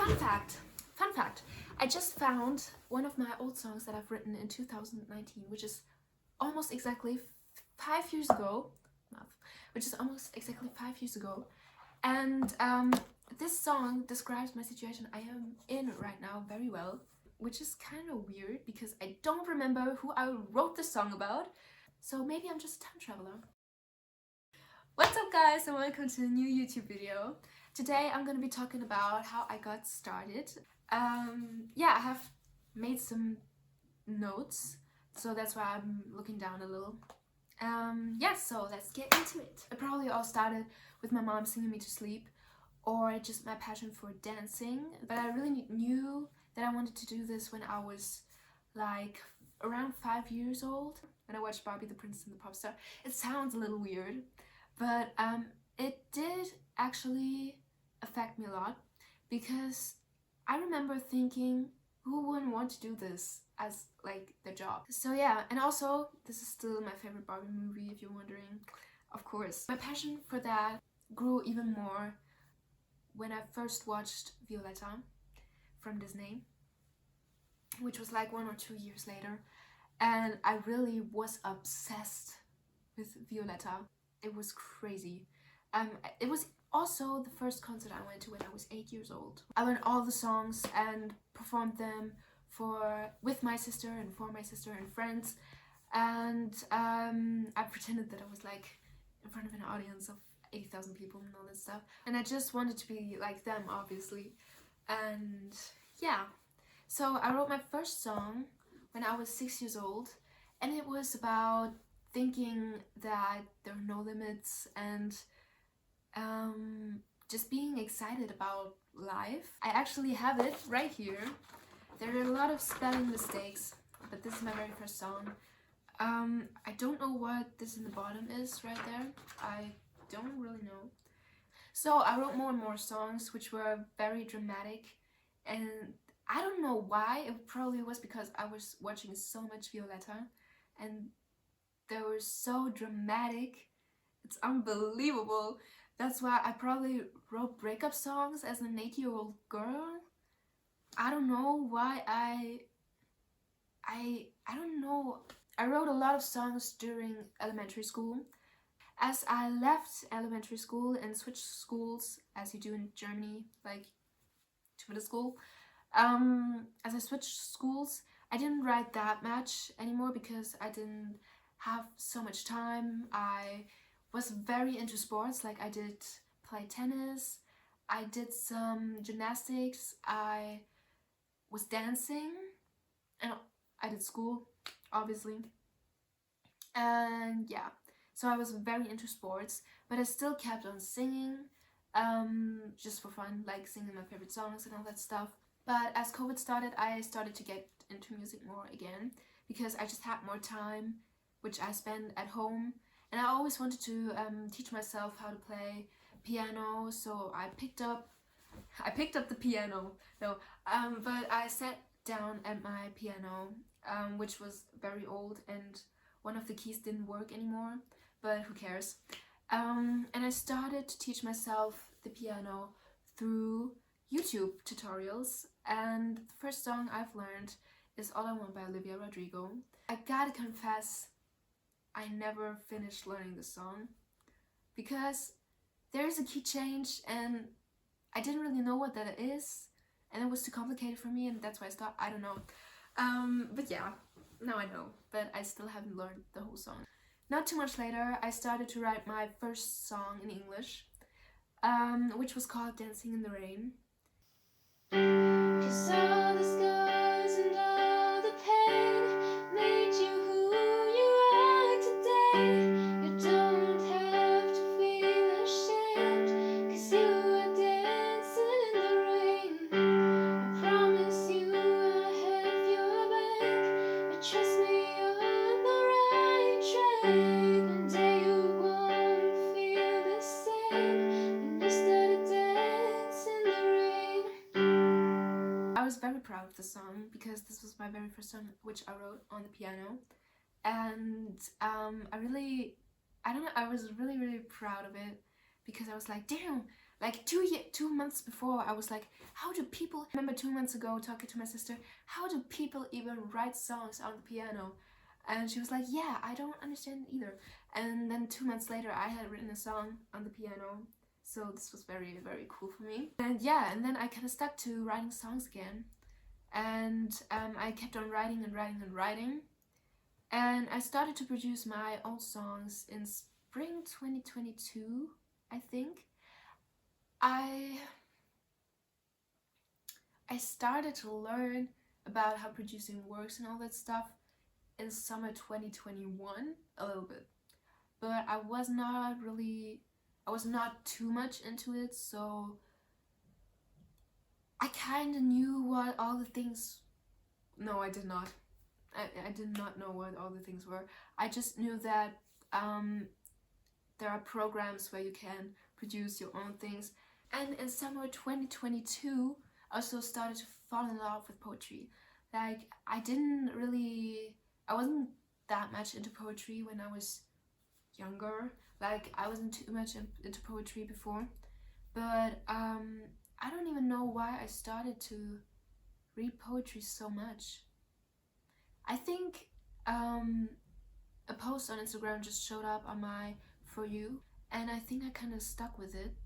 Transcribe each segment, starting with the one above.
Fun fact, I just found one of my old songs that I've written in 2019, which is almost exactly 5 years ago, which is almost exactly 5 years ago, and this song describes my situation I am in right now very well, which is kind of weird because I don't remember who I wrote the song about, so maybe I'm just a time traveler. What's up guys and welcome to a new YouTube video. Today I'm gonna be talking about how I got started. Yeah, I have made some notes, so that's why I'm looking down a little. Yeah, so let's get into it. It probably all started with my mom singing me to sleep, or just my passion for dancing, but I really knew that I wanted to do this when I was like around 5 years old, when I watched Barbie the Princess and the Pop Star. It sounds a little weird, but it did actually affect me a lot, because I remember thinking, who wouldn't want to do this as like their job? So yeah, and also this is still my favorite Barbie movie, if you're wondering. Of course, my passion for that grew even more when I first watched Violetta from Disney, which was like 1 or 2 years later, and I really was obsessed with Violetta. It was crazy. It was also the first concert I went to when I was 8 years old. I learned all the songs and performed them with my sister and for my sister and friends, and I pretended that I was like in front of an audience of 80,000 people and all that stuff, and I just wanted to be like them, obviously. And yeah, so I wrote my first song when I was 6 years old, and it was about thinking that there are no limits and just being excited about life. I actually have it right here. There are a lot of spelling mistakes, but this is my very first song. I don't know what this in the bottom is right there. I don't really know. So I wrote more and more songs which were very dramatic, and I don't know why. It probably was because I was watching so much Violetta and they were so dramatic. It's unbelievable. That's why I probably wrote breakup songs as an 8-year-old girl. I don't know why I don't know. I wrote a lot of songs during elementary school. As I left elementary school and switched schools, as you do in Germany, like to middle school, as I switched schools, I didn't write that much anymore because I didn't have so much time. I was very into sports, like I did play tennis, I did some gymnastics, I was dancing, and I did school, obviously. And yeah, so I was very into sports, but I still kept on singing, just for fun, like singing my favorite songs and all that stuff. But as COVID started, I started to get into music more again, because I just had more time, which I spent at home, and I always wanted to teach myself how to play piano. So I picked up the piano. No, but I sat down at my piano, which was very old, and one of the keys didn't work anymore, but who cares? And I started to teach myself the piano through YouTube tutorials, and the first song I've learned is All I Want by Olivia Rodrigo. I gotta confess, I never finished learning the song because there's a key change and I didn't really know what that is, and it was too complicated for me, and that's why I stopped. I don't know. But yeah, now I know, but I still haven't learned the whole song. Not too much later, I started to write my first song in English, which was called Dancing in the Rain. 'Cause all the scars and all the pain made you who you are today. You don't have to feel ashamed, 'cause you are dancing in the rain. I promise you I have your back, but trust me, you're on the right track. One day you won't feel the same when you started dancing in the rain. I was very proud of the song because this was my very first song which I wrote on the piano, and I was really proud of it, because I was like, damn, Like 2 months before, I was like, how do people, I remember 2 months ago talking to my sister, how do people even write songs on the piano? And she was like, yeah, I don't understand it either. And then 2 months later, I had written a song on the piano. So this was very, very cool for me. And yeah, and then I kind of stuck to writing songs again. And I kept on writing and writing and writing. And I started to produce my own songs in spring 2022, I think. I started to learn about how producing works and all that stuff in summer 2021 a little bit, but I was not too much into it, so I kind of knew what all the things, no, I did not. I did not know what all the things were. I just knew that there are programs where you can produce your own things. And in summer 2022, I also started to fall in love with poetry. Like, I wasn't that much into poetry when I was younger. Like, I wasn't too much into poetry before. But I don't even know why I started to read poetry so much. I think a post on Instagram just showed up on my For You, and I think I kind of stuck with it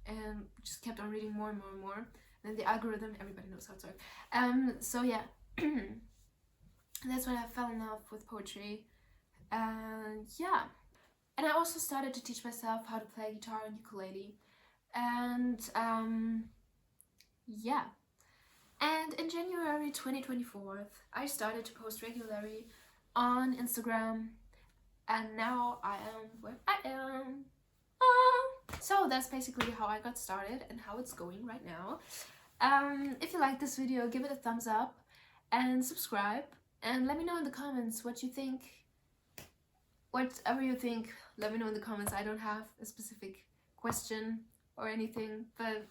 and just kept on reading more and more and more. And then the algorithm, everybody knows how it works. So yeah, that's when I fell in love with poetry. And yeah, and I also started to teach myself how to play guitar and ukulele. And yeah. And in January 2024, I started to post regularly on Instagram, and now I am where I am. So that's basically how I got started and how it's going right now. If you like this video, give it a thumbs up and subscribe, and let me know in the comments what you think. Whatever you think, let me know in the comments. I don't have a specific question or anything, but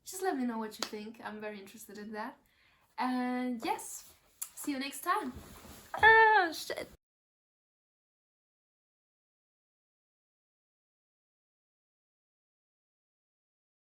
just let me know what you think. I'm very interested in that. And yes, see you next time. Ah, shit.